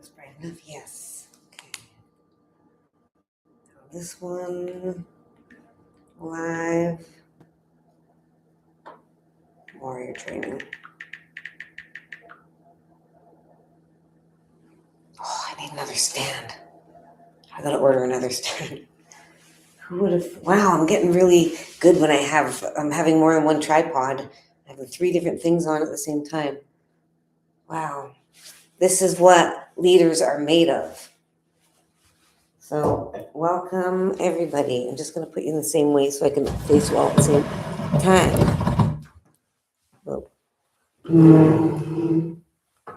bright enough? Yes. Okay. This one, live warrior training. Oh, I need another stand. I gotta order another stand. Who would have? Wow, I'm getting really good when I'm having more than one tripod. I have 3 different things on at the same time. Wow. This is what leaders are made of. So, welcome everybody. I'm just going to put you in the same way so I can face you all at the same time. Oh.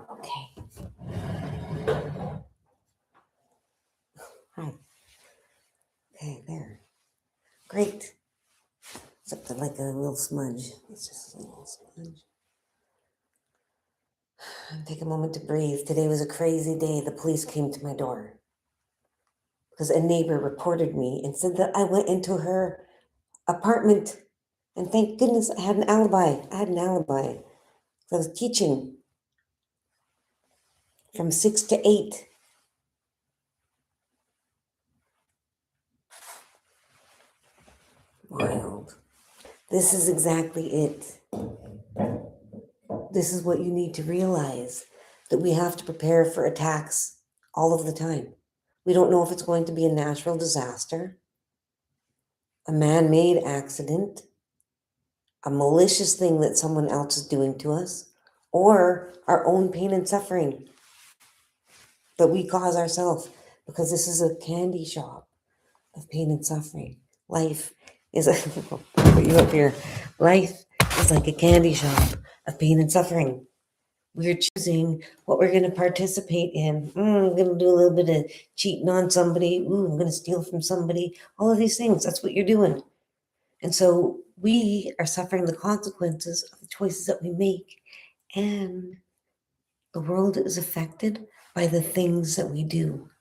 Okay. Hi. Okay, there. Great. Except I like a little smudge. It's just a little smudge. Take a moment to breathe. Today was a crazy day. The police came to my door because a neighbor reported me and said that I went into her apartment. And thank goodness I had an alibi. I was teaching from 6 to 8. Wild. This is exactly it. This is what you need to realize, that we have to prepare for attacks all of the time. We don't know if it's going to be a natural disaster, a man-made accident, a malicious thing that someone else is doing to us, or our own pain and suffering that we cause ourselves, because this is a candy shop of pain and suffering. Life is I'll put you up here. Life is like a candy shop of pain and suffering. We're choosing what we're going to participate in. I'm going to do a little bit of cheating on somebody. I'm going to steal from somebody. All of these things. That's what you're doing. And so we are suffering the consequences of the choices that we make. And the world is affected by the things that we do.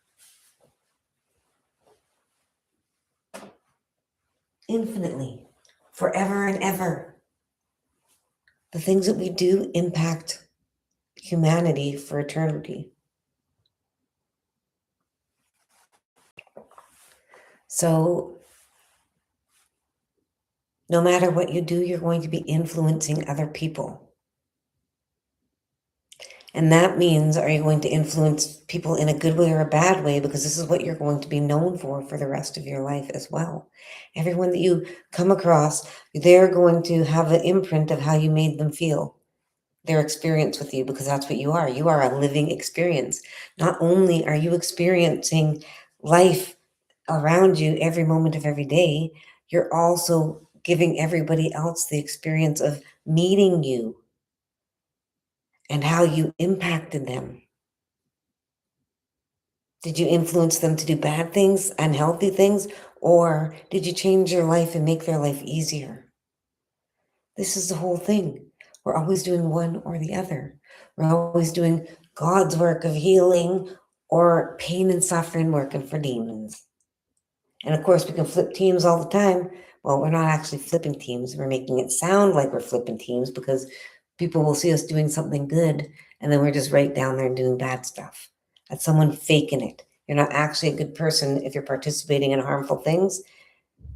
Infinitely, forever and ever. The things that we do impact humanity for eternity. So no matter what you do, you're going to be influencing other people. And that means, are you going to influence people in a good way or a bad way? Because this is what you're going to be known for the rest of your life as well. Everyone that you come across, they're going to have an imprint of how you made them feel, their experience with you, because that's what you are. You are a living experience. Not only are you experiencing life around you every moment of every day, you're also giving everybody else the experience of meeting you and how you impacted them. Did you influence them to do bad things, unhealthy things, or did you change their life and make their life easier? This is the whole thing. We're always doing one or the other. We're always doing God's work of healing or pain and suffering working for demons. And of course, we can flip teams all the time. Well, we're not actually flipping teams. We're making it sound like we're flipping teams because people will see us doing something good, and then we're just right down there doing bad stuff. That's someone faking it. You're not actually a good person if you're participating in harmful things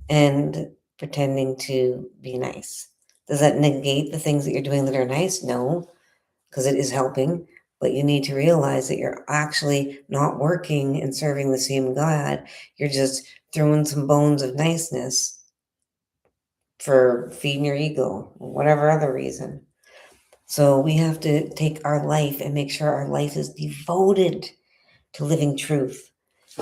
and pretending to be nice. Does that negate the things that you're doing that are nice? No, because it is helping. But you need to realize that you're actually not working and serving the same God. You're just throwing some bones of niceness for feeding your ego, or whatever other reason. So we have to take our life and make sure our life is devoted to living truth.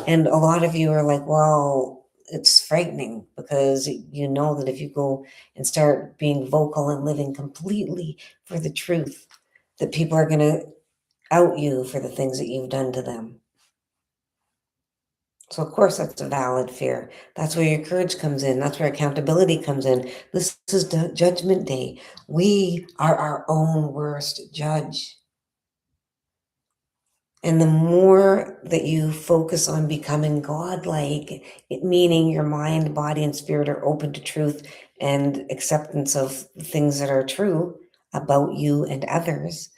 And a lot of you are like, well, it's frightening because you know that if you go and start being vocal and living completely for the truth, that people are going to out you for the things that you've done to them. So of course that's a valid fear. That's where your courage comes in. That's where accountability comes in. This is Judgment Day. We are our own worst judge. And the more that you focus on becoming godlike, meaning your mind, body, and spirit are open to truth and acceptance of things that are true about you and others,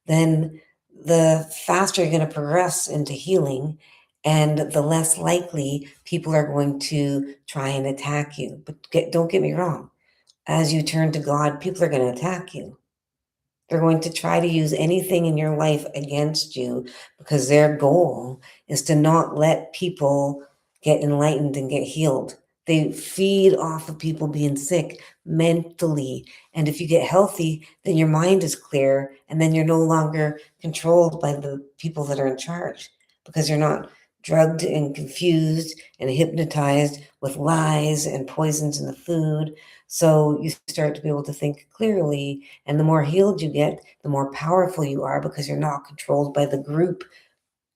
then the faster you're going to progress into healing, and the less likely people are going to try and attack you. But don't get me wrong, as you turn to God, people are going to attack you. They're going to try to use anything in your life against you because their goal is to not let people get enlightened and get healed. They feed off of people being sick mentally. And if you get healthy, then your mind is clear, and then you're no longer controlled by the people that are in charge because you're not drugged and confused and hypnotized with lies and poisons in the food. So you start to be able to think clearly, and the more healed you get, the more powerful you are because you're not controlled by the group.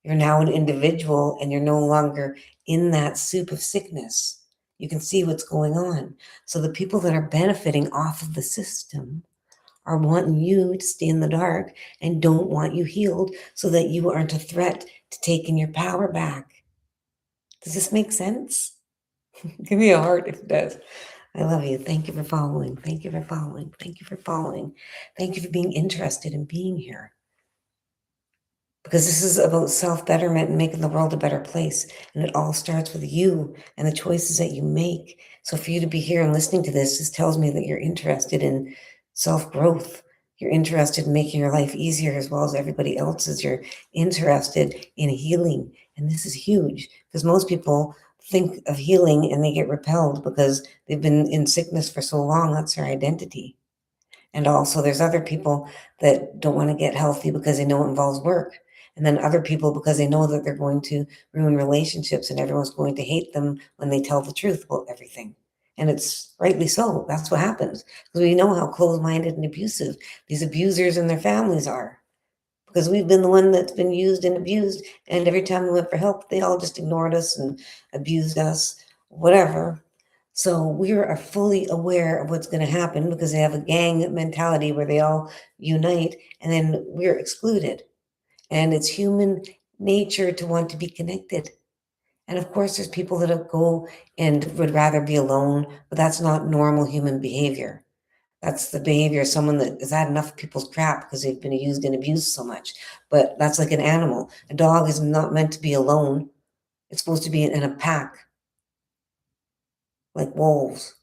You're now an individual, and you're no longer in that soup of sickness. You can see what's going on. So the people that are benefiting off of the system are wanting you to stay in the dark and don't want you healed so that you aren't a threat to taking your power back. Does this make sense? Give me a heart if it does. I love you. Thank you for following. Thank you for following. Thank you for following. Thank you for being interested in being here. Because this is about self-betterment and making the world a better place. And it all starts with you and the choices that you make. So for you to be here and listening to this tells me that you're interested in self-growth. You're interested in making your life easier as well as everybody else's. You're interested in healing. And this is huge because most people think of healing and they get repelled because they've been in sickness for so long. That's their identity. And also there's other people that don't want to get healthy because they know it involves work. And then other people because they know that they're going to ruin relationships and everyone's going to hate them when they tell the truth about everything. And it's rightly so. That's what happens. Because we know how closed-minded and abusive these abusers and their families are. Because we've been the one that's been used and abused. And every time we went for help, they all just ignored us and abused us, whatever. So we are fully aware of what's going to happen because they have a gang mentality where they all unite and then we're excluded. And it's human nature to want to be connected. And of course, there's people that go and would rather be alone, but that's not normal human behavior. That's the behavior of someone that has had enough of people's crap because they've been used and abused so much. But that's like an animal. A dog is not meant to be alone. It's supposed to be in a pack, like wolves.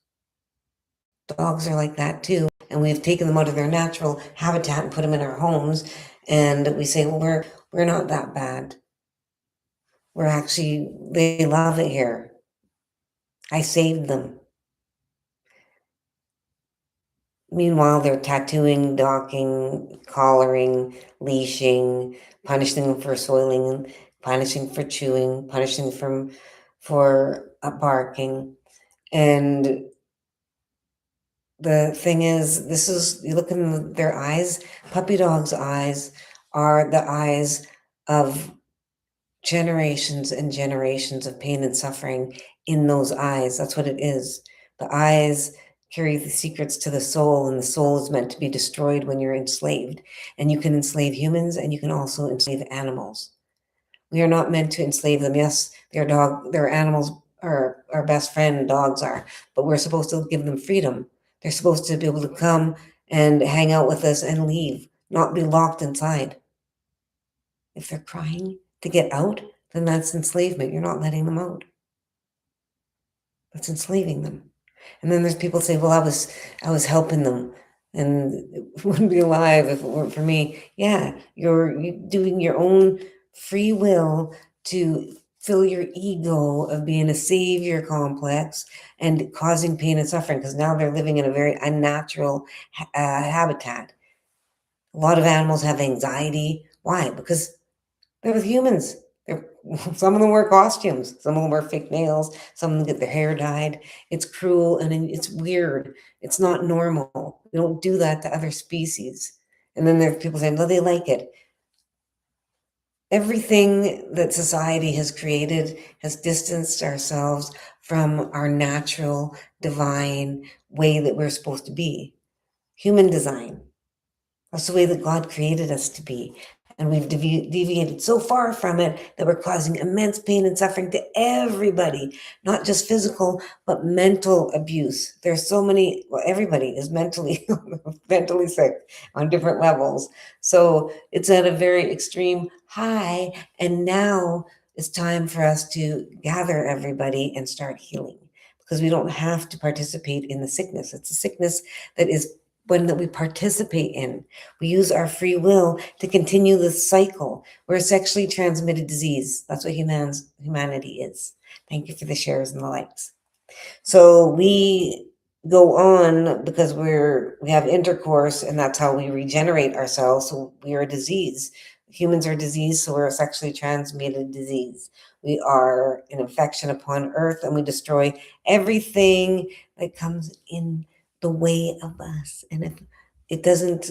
Dogs are like that too. And we've taken them out of their natural habitat and put them in our homes. And we say, well, we're not that bad. We're actually, they love it here. I saved them. Meanwhile, they're tattooing, docking, collaring, leashing, punishing them for soiling, punishing for chewing, punishing for barking. And the thing is, you look in their eyes, puppy dogs' eyes are the eyes of generations and generations of pain and suffering in those eyes. That's what it is. The eyes carry the secrets to the soul, and the soul is meant to be destroyed when you're enslaved. And you can enslave humans, and you can also enslave animals. We are not meant to enslave them. Yes, their animals are our best friend, dogs are, but we're supposed to give them freedom. They're supposed to be able to come and hang out with us and leave, not be locked inside. If they're crying to get out, then that's enslavement. You're not letting them out. That's enslaving them. And then there's people say, well, I was helping them and it wouldn't be alive if it weren't for me. Yeah, you're doing your own free will to fill your ego of being a savior complex and causing pain and suffering because now they're living in a very unnatural habitat. A lot of animals have anxiety. Why? Because they're with humans. They're, some of them wear costumes. Some of them wear fake nails. Some of them get their hair dyed. It's cruel and it's weird. It's not normal. We don't do that to other species. And then there are people saying, no, they like it. Everything that society has created has distanced ourselves from our natural, divine way that we're supposed to be. Human design. That's the way that God created us to be. And we've deviated so far from it that we're causing immense pain and suffering to everybody, not just physical, but mental abuse. There's so many, well, everybody is mentally mentally sick on different levels. So it's at a very extreme high. And now it's time for us to gather everybody and start healing, because we don't have to participate in the sickness. It's a sickness that is one that we participate in. We use our free will to continue the cycle. We're a sexually transmitted disease. That's what humanity is. Thank you for the shares and the likes. So we go on because we have intercourse, and that's how we regenerate ourselves. So we are a disease. Humans are disease, so we're a sexually transmitted disease. We are an infection upon earth, and we destroy everything that comes in the way of us. And if it doesn't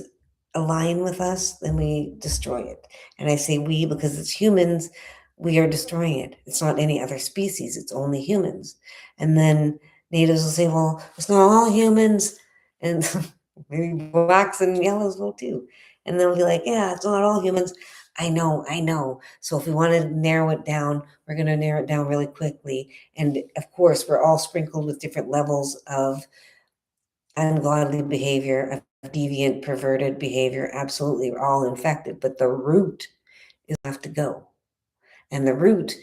align with us, then we destroy it. And I say we because it's humans, we are destroying it. It's not any other species, it's only humans. And then natives will say, well, it's not all humans, and maybe blacks and yellows will too. And they'll be like, yeah, it's not all humans. I know, I know. So if we want to narrow it down, we're going to narrow it down really quickly. And of course, we're all sprinkled with different levels of ungodly behavior, of deviant, perverted behavior. Absolutely, we're all infected, but the root is have to go. And the root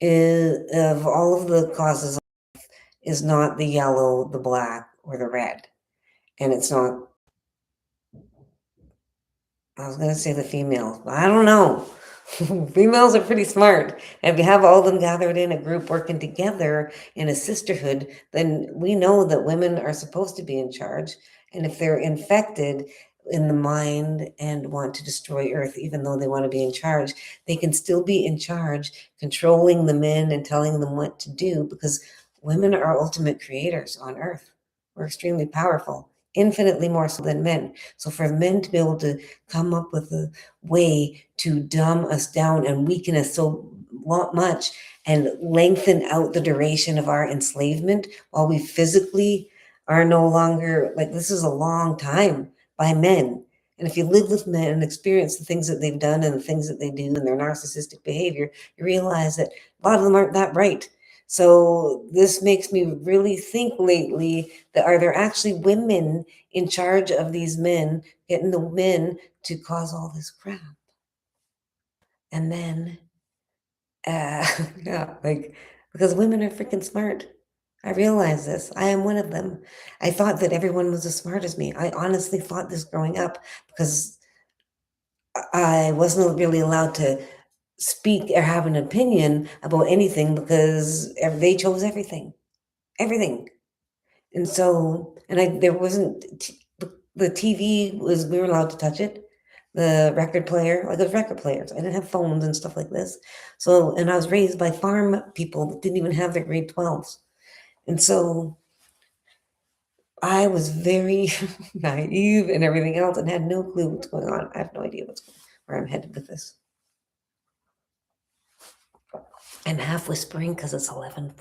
is of all of the causes is not the yellow, the black, or the red. And it's not, I was going to say the females, but I don't know. Females are pretty smart. And if you have all of them gathered in a group working together in a sisterhood, then we know that women are supposed to be in charge. And if they're infected in the mind and want to destroy Earth, even though they want to be in charge, they can still be in charge, controlling the men and telling them what to do, because women are ultimate creators on Earth. We're extremely powerful, infinitely more so than men. So for men to be able to come up with a way to dumb us down and weaken us so much and lengthen out the duration of our enslavement while we physically are no longer, like, this is a long time by men. And if you live with men and experience the things that they've done and the things that they do and their narcissistic behavior, you realize that a lot of them aren't that bright. So this makes me really think lately that, are there actually women in charge of these men, getting the men to cause all this crap? And then, yeah, like, because women are freaking smart. I realize this. I am one of them. I thought that everyone was as smart as me. I honestly thought this growing up, because I wasn't really allowed to speak or have an opinion about anything, because they chose everything, everything. And so, and there wasn't, the TV was, we were allowed to touch it. The record player, like, those record players. I didn't have phones and stuff like this. So, and I was raised by farm people that didn't even have their grade 12s. And so I was very naive and everything else and had no clue what's going on. I have no idea where I'm headed with this. I'm half whispering because it's 11:40.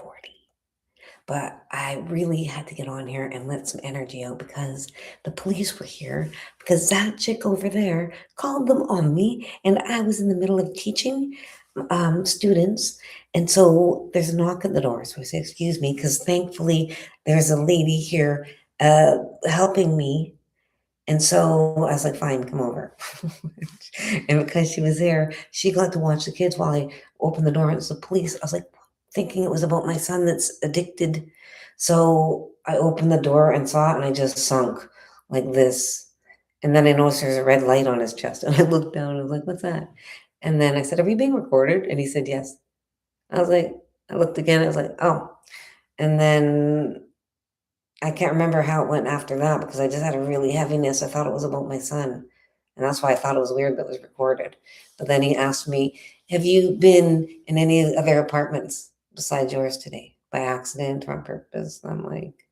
But I really had to get on here and let some energy out, because the police were here, because that chick over there called them on me, and I was in the middle of teaching students. And so there's a knock at the door. So I say, excuse me, because thankfully there's a lady here helping me. And so I was like, fine, come over. And because she was there, she got to watch the kids while I opened the door. And it's the police. I was like, thinking it was about my son that's addicted. So I opened the door and saw it, and I just sunk like this. And then I noticed there's a red light on his chest. And I looked down and I was like, what's that? And then I said, are we being recorded? And he said, yes. I was like, I looked again. I was like, oh. And then I can't remember how it went after that, because I just had a really heaviness. I thought it was about my son. And that's why I thought it was weird that it was recorded. But then he asked me, have you been in any other apartments besides yours today, by accident or on purpose? And I'm like,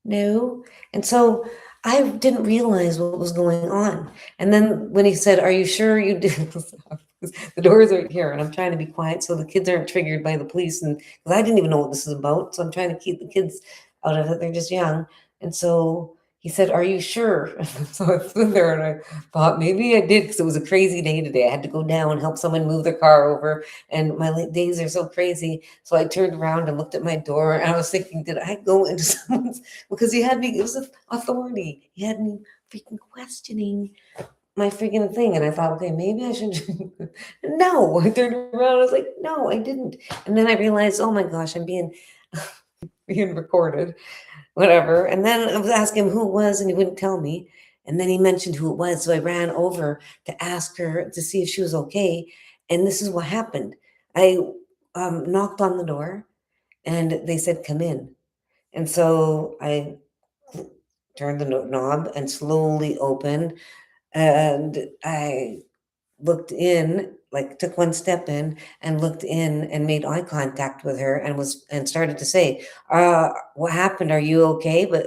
no. And so I didn't realize what was going on. And then when he said, are you sure you did? The doors are here, and I'm trying to be quiet so the kids aren't triggered by the police. And because I didn't even know what this is about. So I'm trying to keep the kids out of it. They're just young. And so He said, "Are you sure?" So I stood there and I thought maybe I did because it was a crazy day today. I had to go down, help someone move their car over, and my days are so crazy. So I turned around and looked at my door, and I was thinking, did I go into someone's? Because he had me. It was authority. He had me freaking questioning my freaking thing, and I thought, okay, maybe I should. No, I turned around. I was like, no, I didn't. And then I realized, oh my gosh, I'm being recorded, whatever. And then I was asking him who it was, and he wouldn't tell me. And then he mentioned who it was. So I ran over to ask her to see if she was okay. And this is what happened. I knocked on the door and they said, come in. And so I turned the knob and slowly opened. And I looked in, like took one step in and looked in and made eye contact with her and started to say, what happened? Are you okay? But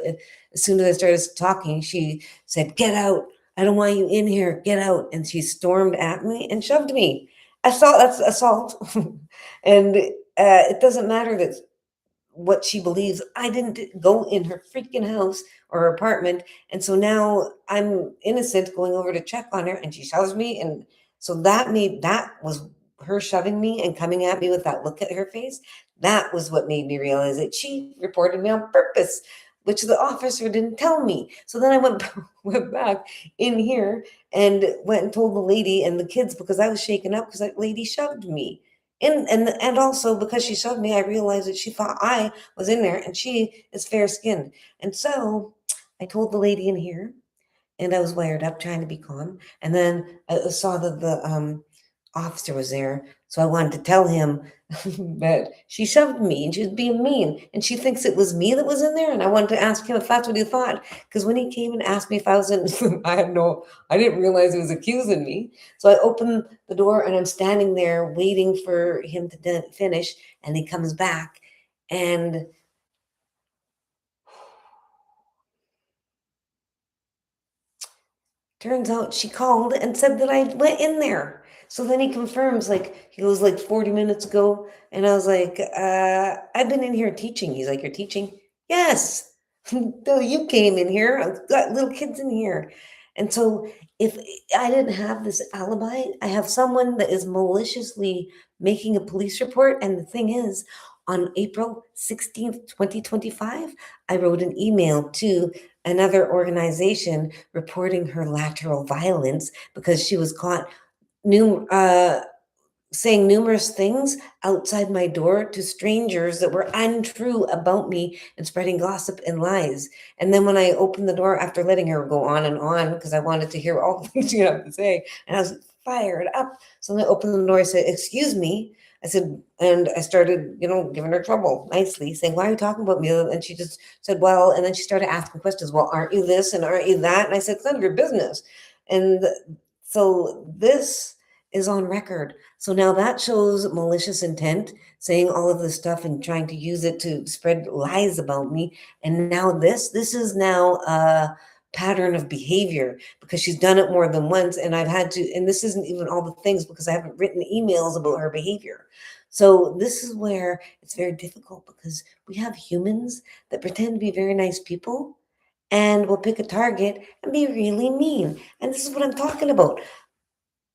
as soon as I started talking, she said, get out. I don't want you in here. Get out. And she stormed at me and shoved me. Assault, that's assault. And it doesn't matter that what she believes. I didn't go in her freaking house or her apartment. And so now I'm innocent going over to check on her and she shoves me. And so that was her shoving me and coming at me with that look at her face. That was what made me realize that she reported me on purpose, which the officer didn't tell me. So then I went back in here and went and told the lady and the kids because I was shaken up because that lady shoved me. And also because she shoved me, I realized that she thought I was in there and she is fair skinned. And so I told the lady in here and I was wired up trying to be calm. And then I saw that the officer was there. So I wanted to tell him that she shoved me and she was being mean. And she thinks it was me that was in there. And I wanted to ask him if that's what he thought. Because when he came and asked me if I was in, I didn't realize he was accusing me. So I opened the door and I'm standing there waiting for him to finish. And he comes back and turns out she called and said that I went in there. So then he confirms, like, he goes, like 40 minutes ago. And I was like, I've been in here teaching. He's like, you're teaching? Yes. No, you came in here. I've got little kids in here. And so if I didn't have this alibi, I have someone that is maliciously making a police report. And the thing is, on April 16th, 2025, I wrote an email to another organization reporting her lateral violence because she was caught new, saying numerous things outside my door to strangers that were untrue about me and spreading gossip and lies. And then when I opened the door after letting her go on because I wanted to hear all the things she had to say, and I was fired up. So when I opened the door, I said, excuse me. I said, and I started, giving her trouble nicely, saying, why are you talking about me? And she just said, well, and then she started asking questions. Well, aren't you this and aren't you that? And I said, it's none of your business. And so this is on record. So now that shows malicious intent, saying all of this stuff and trying to use it to spread lies about me. And now this is now a pattern of behavior because she's done it more than once. And I've had to, and this isn't even all the things because I haven't written emails about her behavior. So this is where it's very difficult because we have humans that pretend to be very nice people and will pick a target and be really mean. And this is what I'm talking about.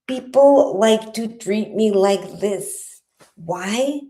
People like to treat me like this. Why?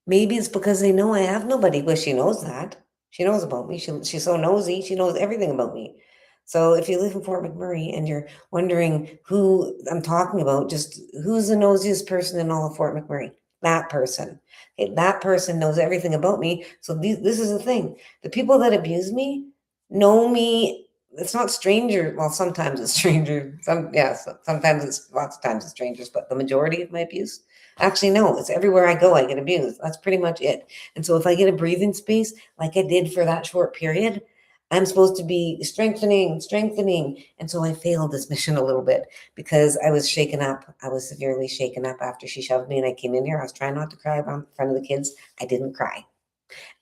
Maybe it's because they know I have nobody. Well, she knows that. She knows about me. She's so nosy. She knows everything about me. So if you live in Fort McMurray and you're wondering who I'm talking about, just who's the nosiest person in all of Fort McMurray? That person. Okay, that person knows everything about me. So this is the thing. The people that abuse me know me. It's not stranger. Well, sometimes it's stranger. Sometimes it's lots of times it's strangers, but the majority of my abuse. Actually, no, it's everywhere I go, I get abused. That's pretty much it. And so if I get a breathing space like I did for that short period, I'm supposed to be strengthening. And so I failed this mission a little bit because I was shaken up. I was severely shaken up after she shoved me and I came in here. I was trying not to cry in front of the kids. I didn't cry.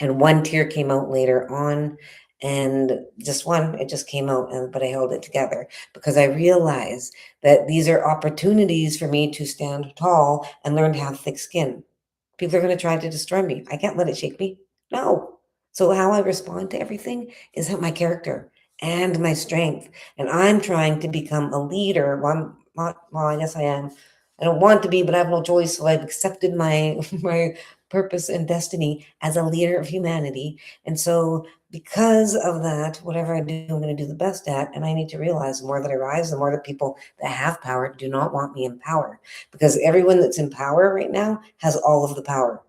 And one tear came out later on, and just one, it just came out, but I held it together because I realized that these are opportunities for me to stand tall and learn to have thick skin. People are going to try to destroy me. I can't let it shake me. No. So how I respond to everything is my character and my strength. And I'm trying to become a leader. Well, I'm not, well, I guess I am. I don't want to be, but I have no choice. So I've accepted my my purpose and destiny as a leader of humanity. And so because of that, whatever I do, I'm going to do the best at. And I need to realize the more that I rise, the more that people that have power do not want me in power. Because everyone that's in power right now has all of the power.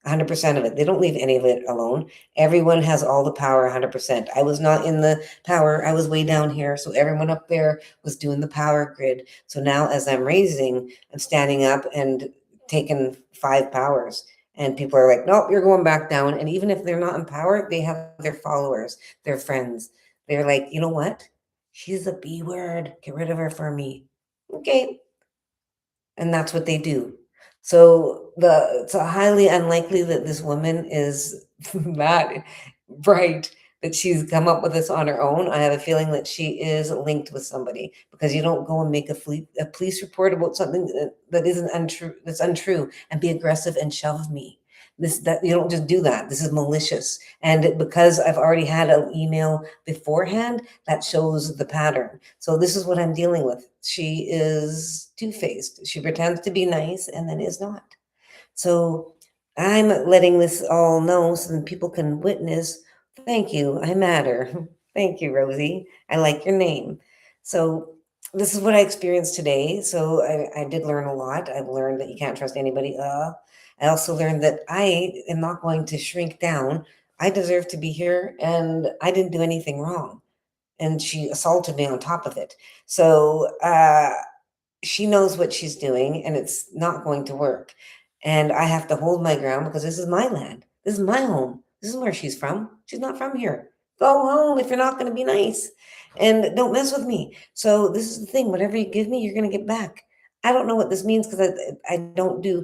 100% of it. They don't leave any of it alone. Everyone has all the power 100%. I was not in the power. I was way down here. So everyone up there was doing the power grid. So now as I'm raising, I'm standing up and taking 5 powers. And people are like, nope, you're going back down. And even if they're not in power, they have their followers, their friends. They're like, you know what? She's a B word. Get rid of her for me. Okay, and that's what they do. So it's highly unlikely that this woman is that bright that she's come up with this on her own. I have a feeling that she is linked with somebody because you don't go and make a police report about something that isn't untrue, that's untrue, and be aggressive and shove me. That you don't just do that. This is malicious. And because I've already had an email beforehand, that shows the pattern. So this is what I'm dealing with. She is two-faced. She pretends to be nice and then is not. So I'm letting this all know so that people can witness. Thank you. I matter. Thank you, Rosie. I like your name. So this is what I experienced today. So I did learn a lot. I've learned that you can't trust anybody. I also learned that I am not going to shrink down. I deserve to be here and I didn't do anything wrong. And she assaulted me on top of it. So she knows what she's doing and it's not going to work. And I have to hold my ground because this is my land. This is my home. This is where she's from. She's not from here. Go home if you're not going to be nice. And don't mess with me. So this is the thing. Whatever you give me, you're going to get back. I don't know what this means because I don't do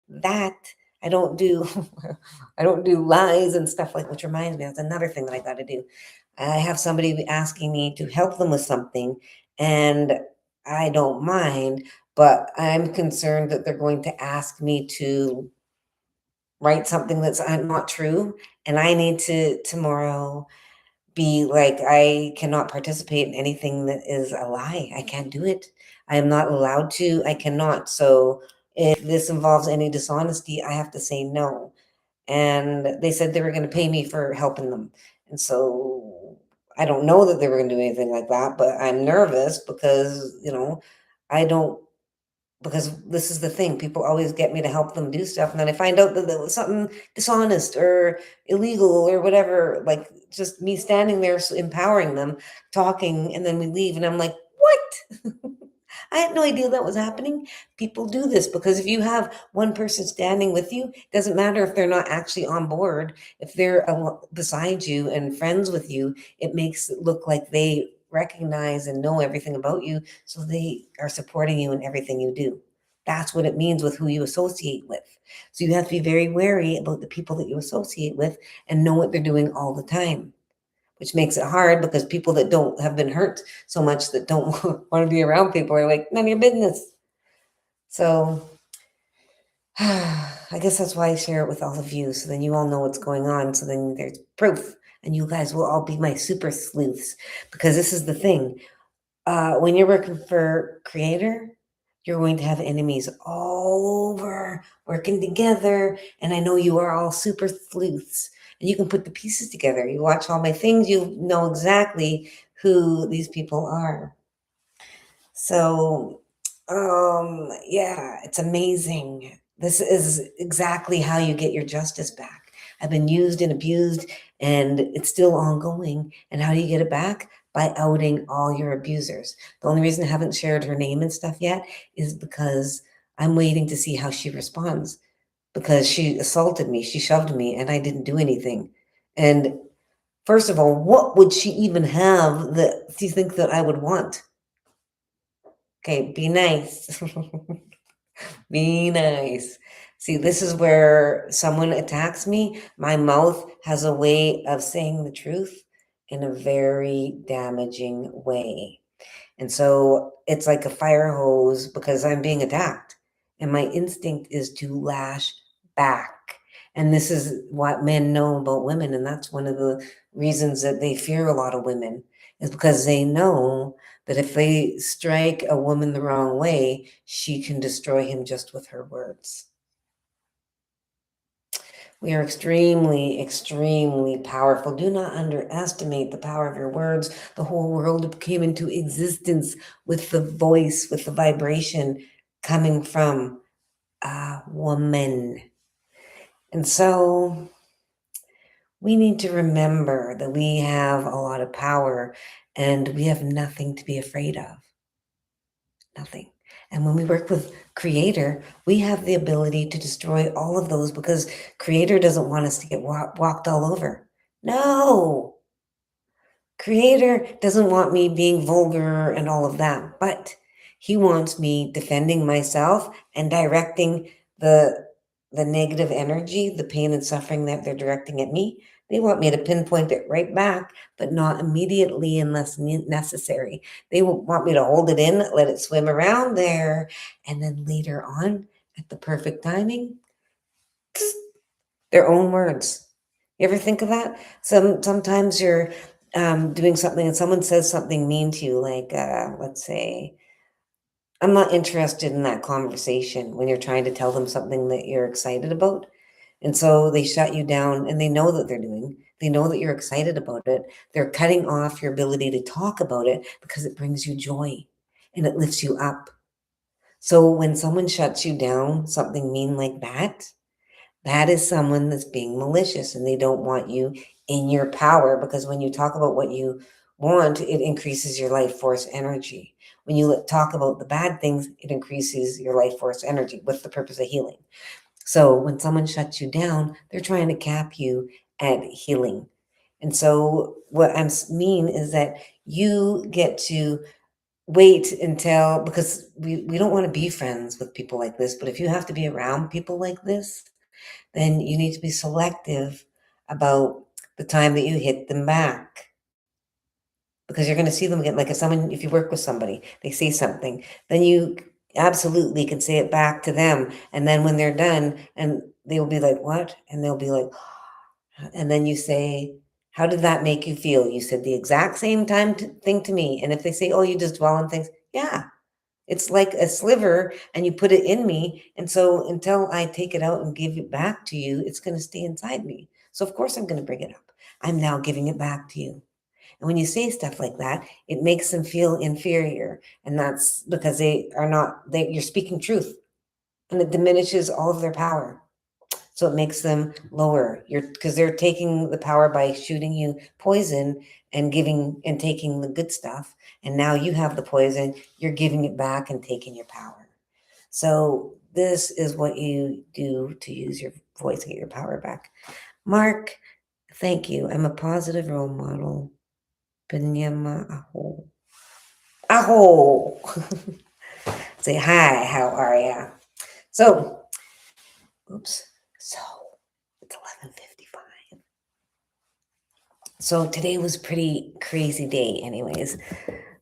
that. I don't do I don't do lies and stuff like, which reminds me, that's another thing that I got to do. I have somebody asking me to help them with something, and I don't mind, but I'm concerned that they're going to ask me to write something that's not true, and I need to tomorrow be like, I cannot participate in anything that is a lie. I can't do it. I am not allowed to. I cannot. So if this involves any dishonesty, I have to say no. And they said they were going to pay me for helping them. And so I don't know that they were going to do anything like that, but I'm nervous because, I don't, because this is the thing. People always get me to help them do stuff. And then I find out that there was something dishonest or illegal or whatever, like just me standing there empowering them, talking, and then we leave. And I'm like, what? I had no idea that was happening. People do this because if you have one person standing with you, it doesn't matter if they're not actually on board. If they're beside you and friends with you, it makes it look like they recognize and know everything about you. So they are supporting you in everything you do. That's what it means with who you associate with. So you have to be very wary about the people that you associate with and know what they're doing all the time, which makes it hard because people that don't have been hurt so much that don't want to be around people are like, none of your business. So I guess that's why I share it with all of you. So then you all know what's going on. So then there's proof and you guys will all be my super sleuths because this is the thing. When you're working for creator, you're going to have enemies all over working together. And I know you are all super sleuths and you can put the pieces together. You watch all my things, you know exactly who these people are. So, yeah, it's amazing. This is exactly how you get your justice back. I've been used and abused, and it's still ongoing. And how do you get it back? By outing all your abusers. The only reason I haven't shared her name and stuff yet is because I'm waiting to see how she responds. Because she assaulted me, she shoved me, and I didn't do anything. And first of all, what would she even have that you think that I would want? Okay, be nice. Be nice. See, this is where someone attacks me. My mouth has a way of saying the truth in a very damaging way. And so it's like a fire hose because I'm being attacked. And my instinct is to lash back. And this is what men know about women, and that's one of the reasons that they fear a lot of women, is because they know that if they strike a woman the wrong way, she can destroy him just with her words. We are extremely, extremely powerful. Do not underestimate the power of your words. The whole world came into existence with the voice, with the vibration coming from a woman. And so we need to remember that we have a lot of power and we have nothing to be afraid of. Nothing. And when we work with Creator, we have the ability to destroy all of those because Creator doesn't want us to get walked all over. No, Creator doesn't want me being vulgar and all of that, but he wants me defending myself and directing the the negative energy, the pain and suffering that they're directing at me. They want me to pinpoint it right back, but not immediately unless necessary. They want me to hold it in, let it swim around there, and then later on, at the perfect timing, their own words. You ever think of that? Sometimes you're doing something and someone says something mean to you, like let's say, "I'm not interested in that conversation," when you're trying to tell them something that you're excited about. And so they shut you down and they know that they know that you're excited about it. They're cutting off your ability to talk about it because it brings you joy and it lifts you up. So when someone shuts you down, something mean like that is someone that's being malicious and they don't want you in your power, because when you talk about what you want, it increases your life force energy. When you talk about the bad things, it increases your life force energy with the purpose of healing. So when someone shuts you down, they're trying to cap you at healing. And so what I mean is that you get to wait until, because we don't want to be friends with people like this, but if you have to be around people like this, then you need to be selective about the time that you hit them back, because you're going to see them again. Like if you work with somebody, they say something, then you absolutely can say it back to them. And then when they're done and they will be like, what? And they'll be like, and then you say, how did that make you feel? You said the exact same thing to me. And if they say, oh, you just dwell on things. Yeah, it's like a sliver and you put it in me. And so until I take it out and give it back to you, it's going to stay inside me. So of course I'm going to bring it up. I'm now giving it back to you. And when you say stuff like that, it makes them feel inferior. And that's because you're speaking truth, and it diminishes all of their power. So it makes them lower. Because they're taking the power by shooting you poison and giving and taking the good stuff. And now you have the poison, you're giving it back and taking your power. So this is what you do to use your voice and get your power back. Mark, thank you. I'm a positive role model. Benyama aho. Aho. Say hi, how are ya? So, oops. So it's 11:55. So today was a pretty crazy day, anyways,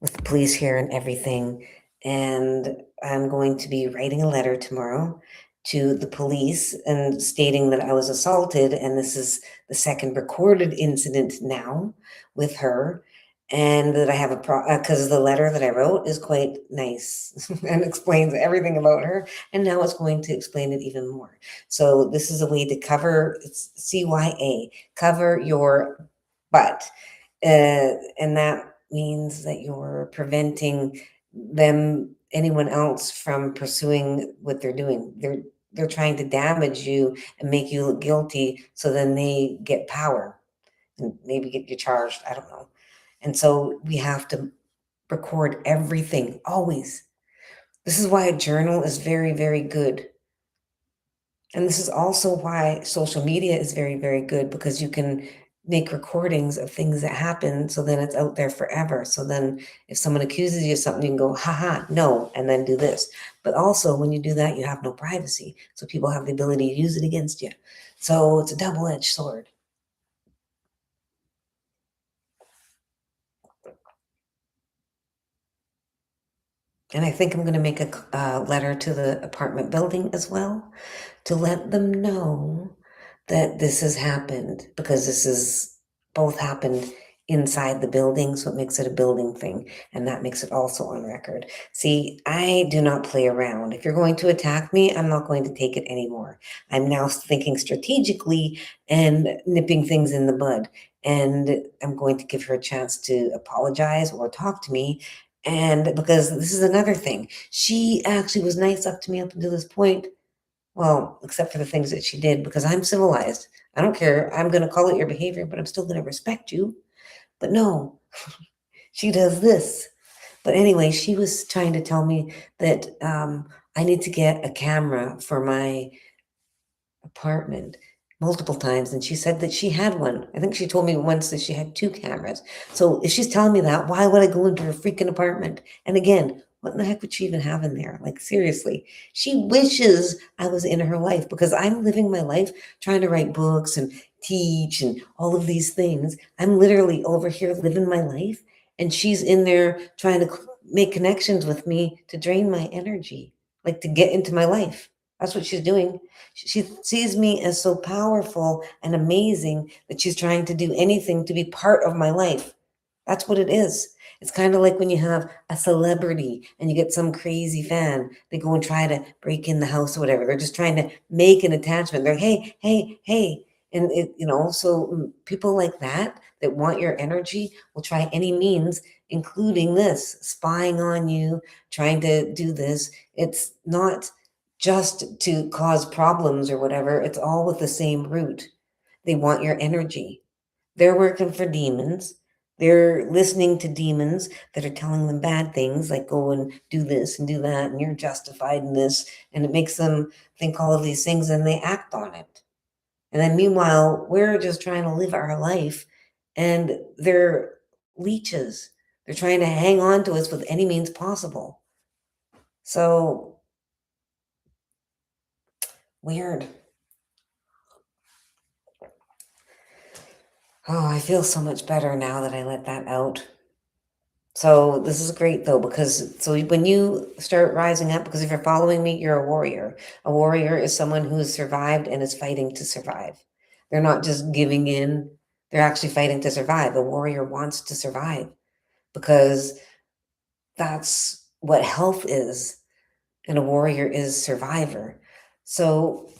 with the police here and everything. And I'm going to be writing a letter tomorrow to the police and stating that I was assaulted. And this is the second recorded incident now with her. And that I have because the letter that I wrote is quite nice and explains everything about her. And now it's going to explain it even more. So this is a way to cover, it's CYA, cover your butt. And that means that you're preventing anyone else from pursuing what they're doing. They're trying to damage you and make you look guilty, so then they get power and maybe get you charged. I don't know. And so we have to record everything always. This is why a journal is very, very good. And this is also why social media is very, very good, because you can make recordings of things that happen, so then it's out there forever. So then if someone accuses you of something, you can go, haha, no, and then do this. But also when you do that, you have no privacy. So people have the ability to use it against you. So it's a double-edged sword. And I think I'm going to make a letter to the apartment building as well, to let them know that this has happened, because this is both happened inside the building, so it makes it a building thing, and that makes it also on record. See, I do not play around. If you're going to attack me, I'm not going to take it anymore. I'm now thinking strategically and nipping things in the bud, and I'm going to give her a chance to apologize or talk to me. And because this is another thing, she actually was nice up to me up until this point. Well, except for the things that she did, because I'm civilized. I don't care. I'm going to call it your behavior, but I'm still going to respect you. But no, she does this. But anyway, she was trying to tell me that I need to get a camera for my apartment multiple times, and she said that she had one. I think she told me once that she had 2 cameras. So if she's telling me that, why would I go into her freaking apartment? And again, what in the heck would she even have in there? Like, seriously, she wishes I was in her life, because I'm living my life trying to write books and teach and all of these things. I'm literally over here living my life, and she's in there trying to make connections with me to drain my energy, like to get into my life. That's what she's doing. She sees me as so powerful and amazing that she's trying to do anything to be part of my life. That's what it is. It's kind of like when you have a celebrity and you get some crazy fan, they go and try to break in the house or whatever. They're just trying to make an attachment. They're, hey, hey, hey. And so people like that want your energy will try any means, including this, spying on you, trying to do this. It's not just to cause problems or whatever. It's all with the same root. They want your energy. They're working for demons. They're listening to demons that are telling them bad things, like go and do this and do that, and you're justified in this. And it makes them think all of these things, and they act on it. And then meanwhile, we're just trying to live our life, and they're leeches. They're trying to hang on to us with any means possible. So weird. Oh, I feel so much better now that I let that out. So this is great though, because when you start rising up, because if you're following me, you're a warrior. A warrior is someone who's survived and is fighting to survive. They're not just giving in, they're actually fighting to survive. A warrior wants to survive because that's what health is, and a warrior is survivor. So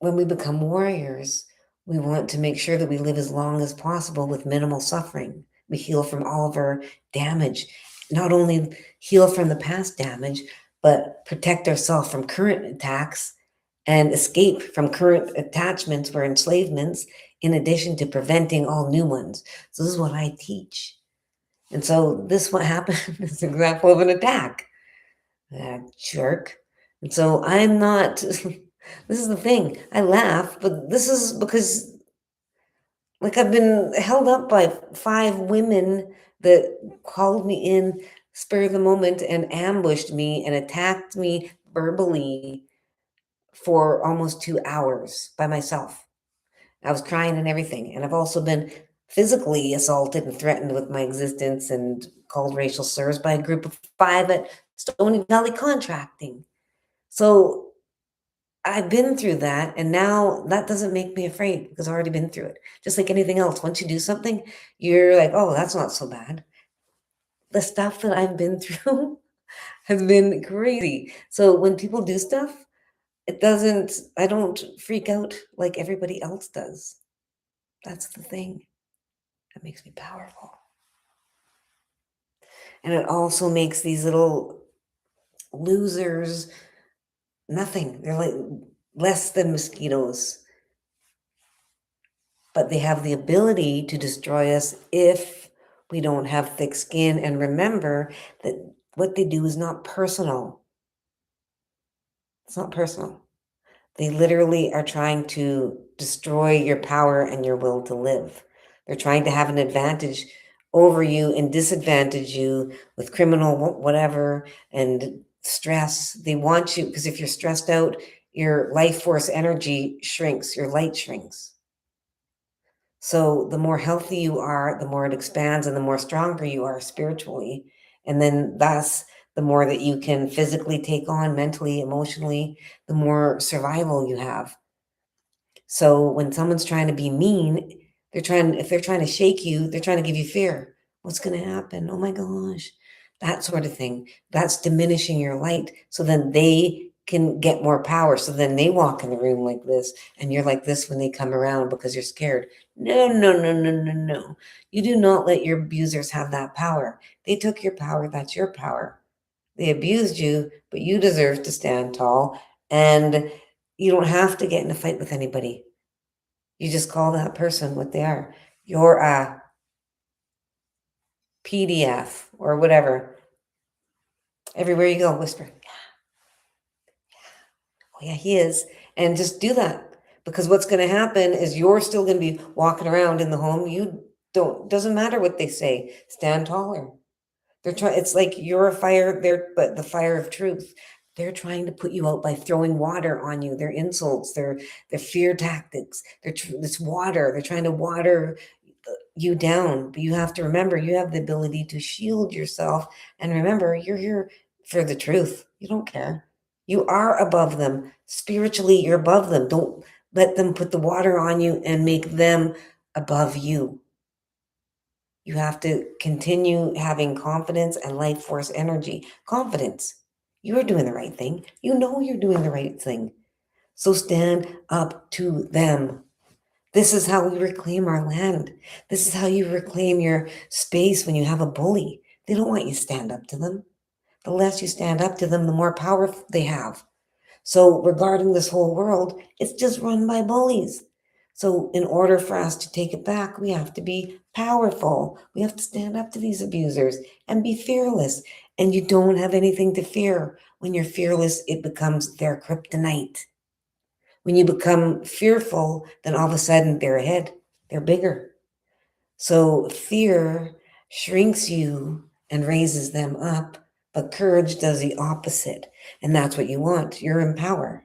when we become warriors, we want to make sure that we live as long as possible with minimal suffering. We heal from all of our damage, not only heal from the past damage, but protect ourselves from current attacks and escape from current attachments or enslavements, in addition to preventing all new ones. So this is what I teach. And so this what happened is an example of an attack. That jerk. And so I'm not, this is the thing. I laugh, but this is because, like, I've been held up by 5 women that called me in spur of the moment and ambushed me and attacked me verbally for almost 2 hours by myself. I was crying and everything. And I've also been physically assaulted and threatened with my existence and called racial slurs by a group of 5 at Stony Valley Contracting. So I've been through that, and now that doesn't make me afraid because I've already been through it. Just like anything else, once you do something, you're like, oh, that's not so bad. The stuff that I've been through has been crazy. So when people do stuff, I don't freak out like everybody else does. That's the thing that makes me powerful. And it also makes these little losers nothing. They're like less than mosquitoes, but they have the ability to destroy us if we don't have thick skin. And remember that what they do is not personal. It's not personal. They literally are trying to destroy your power and your will to live. They're trying to have an advantage over you and disadvantage you with criminal whatever and stress. They want you, because if you're stressed out, your life force energy shrinks, your light shrinks. So the more healthy you are, the more it expands and the more stronger you are spiritually. And then thus, the more that you can physically take on, mentally, emotionally, the more survival you have. So when someone's trying to be mean, if they're trying to shake you, they're trying to give you fear. What's going to happen? Oh my gosh. That sort of thing. That's diminishing your light. So then they can get more power. So then they walk in the room like this, and you're like this when they come around because you're scared. No, no, no, no, no, no. You do not let your abusers have that power. They took your power. That's your power. They abused you, but you deserve to stand tall. And you don't have to get in a fight with anybody. You just call that person what they are. You're a PDF or whatever. Everywhere you go, whisper, oh yeah, he is. And just do that. Because what's going to happen is you're still going to be walking around in the home. Doesn't matter what they say. Stand taller. It's like you're a fire there, but the fire of truth. They're trying to put you out by throwing water on you. They're insults. They're fear tactics. It's water. They're trying to water you down. But you have to remember, you have the ability to shield yourself. And remember, you're here for the truth. You don't care. You are above them. Spiritually, you're above them. Don't let them put the water on you and make them above you. You have to continue having confidence and life force energy. Confidence. You're doing the right thing. You know you're doing the right thing. So stand up to them. This is how we reclaim our land. This is how you reclaim your space when you have a bully. They don't want you to stand up to them. The less you stand up to them, the more power they have. So regarding this whole world, it's just run by bullies. So in order for us to take it back, we have to be powerful. We have to stand up to these abusers and be fearless. And you don't have anything to fear. When you're fearless, it becomes their kryptonite. When you become fearful, then all of a sudden they're ahead. They're bigger. So fear shrinks you and raises them up, but courage does the opposite. And that's what you want. You're in power.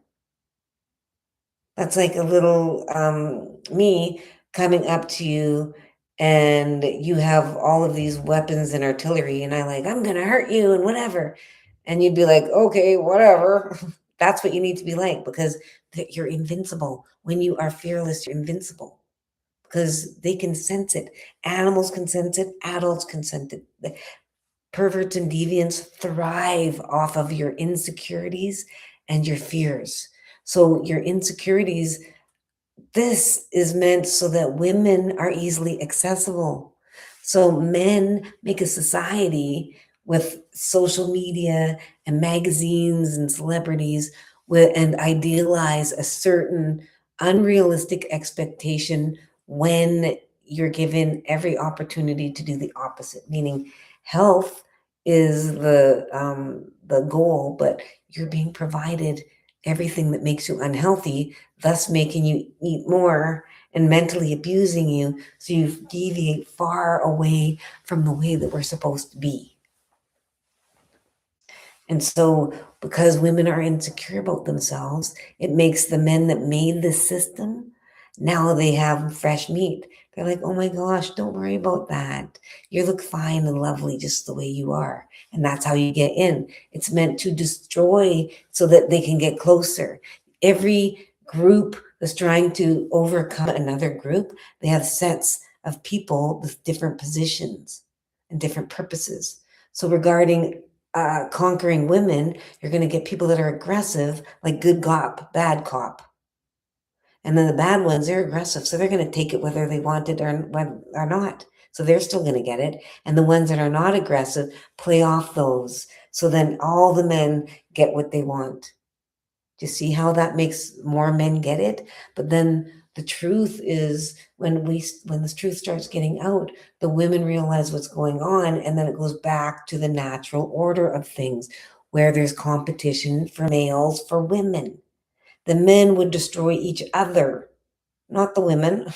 That's like a little me coming up to you, and you have all of these weapons and artillery, and I'm going to hurt you and whatever. And you'd be like, okay, whatever. That's what you need to be like, because you're invincible. When you are fearless, you're invincible because they can sense it. Animals can sense it. Adults can sense it. The perverts and deviants thrive off of your insecurities and your fears. So your insecurities, this is meant so that women are easily accessible. So men make a society with social media and magazines and celebrities and idealize a certain unrealistic expectation when you're given every opportunity to do the opposite, meaning health is the goal, but you're being provided everything that makes you unhealthy, thus making you eat more and mentally abusing you, so you deviate far away from the way that we're supposed to be. And so because women are insecure about themselves, it makes the men that made this system, now they have fresh meat. They're like, oh my gosh, don't worry about that. You look fine and lovely just the way you are. And that's how you get in. It's meant to destroy so that they can get closer. Every group that's trying to overcome another group, they have sets of people with different positions and different purposes. So regarding conquering women, you're going to get people that are aggressive, like good cop, bad cop. And then the bad ones, they're aggressive. So they're going to take it whether they want it or not. So they're still going to get it. And the ones that are not aggressive play off those. So then all the men get what they want. Do you see how that makes more men get it? But then the truth is when this truth starts getting out, the women realize what's going on, and then it goes back to the natural order of things where there's competition for males for women. The men would destroy each other, not the women.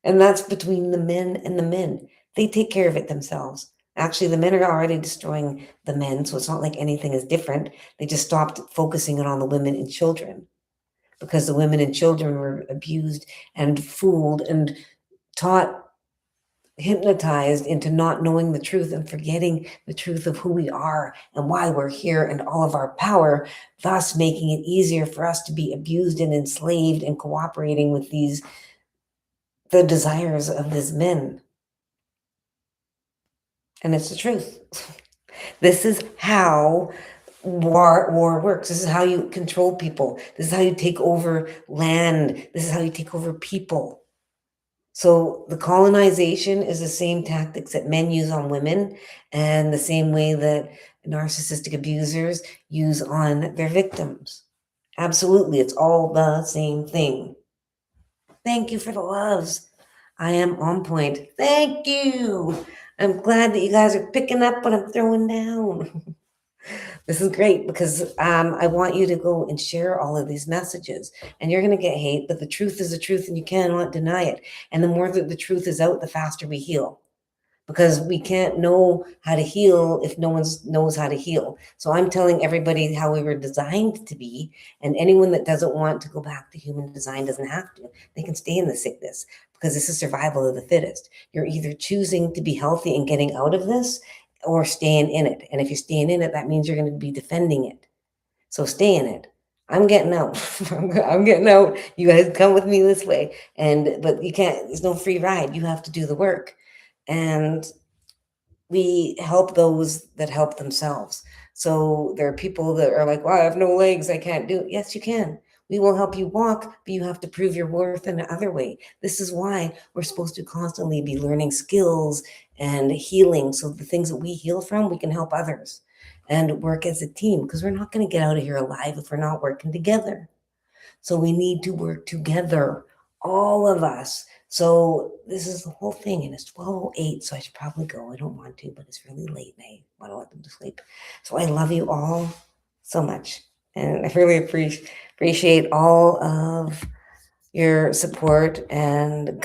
And that's between the men and the men. They take care of it themselves. Actually, the men are already destroying the men, so it's not like anything is different. They just stopped focusing it on the women and children because the women and children were abused and fooled and taught hypnotized into not knowing the truth and forgetting the truth of who we are and why we're here and all of our power, thus making it easier for us to be abused and enslaved and cooperating with the desires of these men. And it's the truth. This is how war works. This is how you control people. This is how you take over land. This is how you take over people. So the colonization is the same tactics that men use on women and the same way that narcissistic abusers use on their victims. Absolutely, it's all the same thing. Thank you for the loves. I am on point. Thank you. I'm glad that you guys are picking up what I'm throwing down. This is great because I want you to go and share all of these messages, and you're going to get hate, but the truth is the truth and you cannot deny it. And the more that the truth is out, the faster we heal, because we can't know how to heal if no one knows how to heal. So I'm telling everybody how we were designed to be, and anyone that doesn't want to go back to human design doesn't have to. They can stay in the sickness, because this is survival of the fittest. You're either choosing to be healthy and getting out of this, or staying in it. And if you're staying in it, that means you're going to be defending it. So stay in it. I'm getting out. I'm getting out. You guys come with me this way. But you can't, there's no free ride. You have to do the work. And we help those that help themselves. So there are people that are like, well, I have no legs, I can't do it. Yes, you can. We will help you walk, but you have to prove your worth in another way. This is why we're supposed to constantly be learning skills and healing. So the things that we heal from, we can help others and work as a team, because we're not going to get out of here alive if we're not working together. So we need to work together, all of us. So this is the whole thing, and it's 12:08, so I should probably go. I don't want to, but it's really late, and I want to let them to sleep. So I love you all so much, and I really appreciate all of your support and